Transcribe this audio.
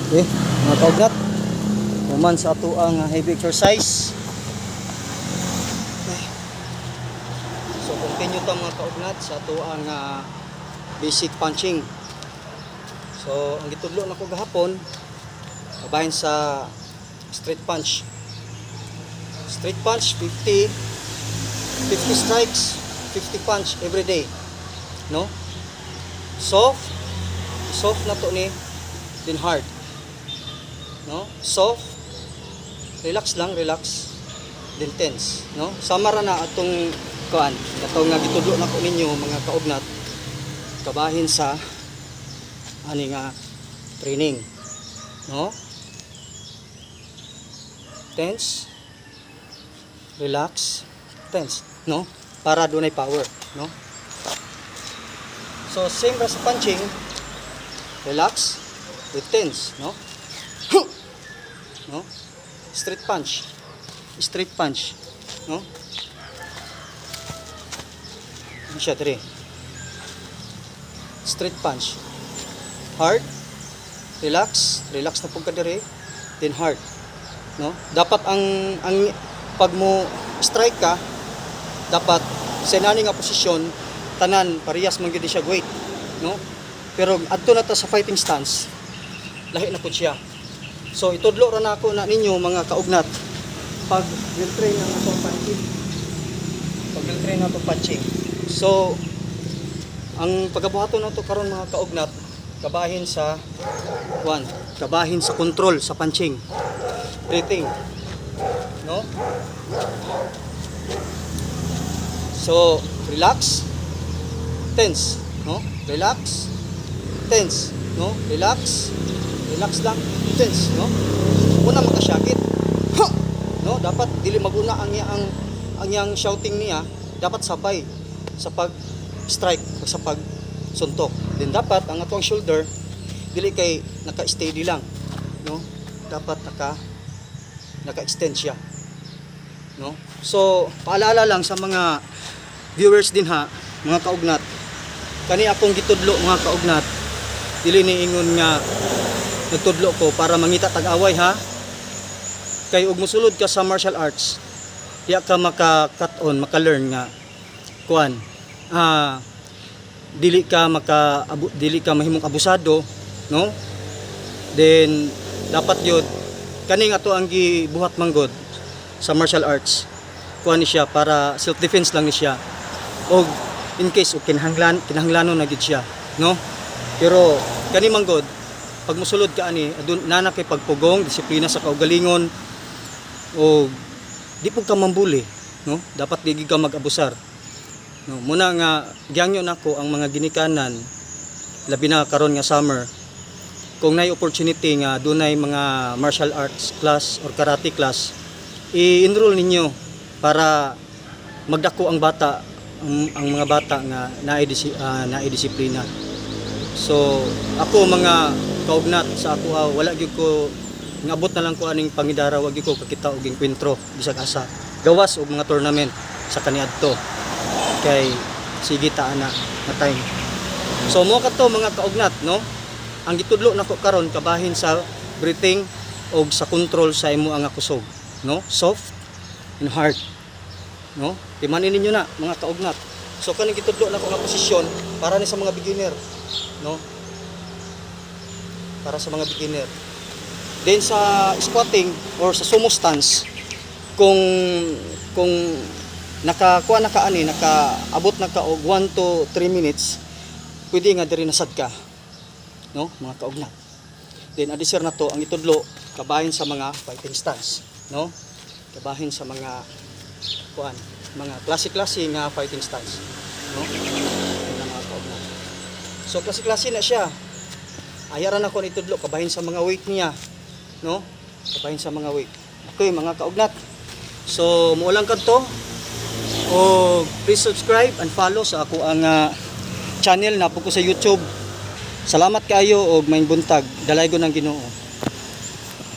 Okay, mga kaugnat, human sa ato ang heavy exercise. Okay. So continue ta mga kaugnat sa ato ang basic punching. So ang gitudlo nako gahapon kabahin sa straight punch. Straight punch 50 strikes, 50 punch every day. No? Soft na to ni then hard. No? Soft, relax lang, relax, then tense, no? Samara na atong kuan, atong nga gitudlo nako ninyo mga kaugnat kabahin sa ani nga training, no? Tense, relax, tense, no? Para dunay power, no? So same ra sa punching, relax with tense, no? No? Straight punch, no? Ano siya dre? Straight punch, hard, relax na pugka dre, then hard, no? Dapat ang pag mo strike ka, dapat sa inani nga posisyon tanan parehas man gyud siya weight, no? Pero adto na ta sa fighting stance, lahi na pud siya. So itudlo ra na ako na ninyo mga kaugnat pag train ang atong punching. Pag train nato punching. So ang pagabuhaton nato karon mga kaugnat kabahin sa kabahin sa control sa punching. Breathing. No? So relax, tense, no? Relax, tense, no? Relax lang, tense, no? Una makasyakit. No, dapat dili maguna ang yang shouting niya, dapat sabay sa pag-strike, sa pag-suntok. Then dapat ang atong shoulder dili kay naka-steady lang, no? Dapat naka-extend siya. No? So, paalala lang sa mga viewers din ha, mga kaugnat. Kani akong gitudlo mga kaugnat, dili ni ingon nga nagtudlo ko para mangita tag-away ha. Kay ug mosulod ka sa martial arts, diya ka maka-cut on, maka-learn nga kuan. Dili ka mahimong abusado, no? Then dapat yun kani nga to ang gibuhat manggod sa martial arts. Kuan ni siya para self defense lang ni siya. Og in case og kinahanglanon na gid siya, no? Pero kani manggod pag mosulod ka ani adun nana kay pagpugong, disiplina sa kaugalingon o di pud ka mambuli, no? Dapat di ka mag-abusar. No, muna nga gyangyo nako ang mga ginikanan labi na karon nga summer. Kung nay opportunity nga dunay mga martial arts class or karate class, i-enroll ninyo para magdako ang bata, ang mga bata nga naay disiplina. So ako mga kaugnat sa ako wala gyud ko ngabot na lang ko aning pangidara, wag gyud ko kakita og enkwentro bisag asa gawas og mga tournament sa kaniadto kay sige ta ana na time. So mo kadto mga kaugnat, no? Ang gitudlo nako karon kabahin sa breathing og sa control sa imo ang kusog, no? Soft and hard, no? Timanin ninyo na mga kaugnat. So kaning gitudlo nako nga posisyon para ni sa mga beginner, no? Para sa mga beginner. Then sa squatting or sa sumo stance, kung nakaabot na ka og 1 to 3 minutes, pwede nga diri nasad ka, no mga kaugnat. Then adisir na to ang itudlo kabahin sa mga fighting stance, no? Kabahin sa mga mga klase-klase nga fighting stance, no? Mga kaugnat. So klase-klase na siya. Ayaran ako ni tudlo kabahin sa mga weight niya, no? Kabahin sa mga weight. Okay mga kaugnat. So muulang kadto. O please subscribe and follow sa ako ang channel na po ko sa YouTube. Salamat kayo og maayong buntag. Dalaygon ang Ginoo.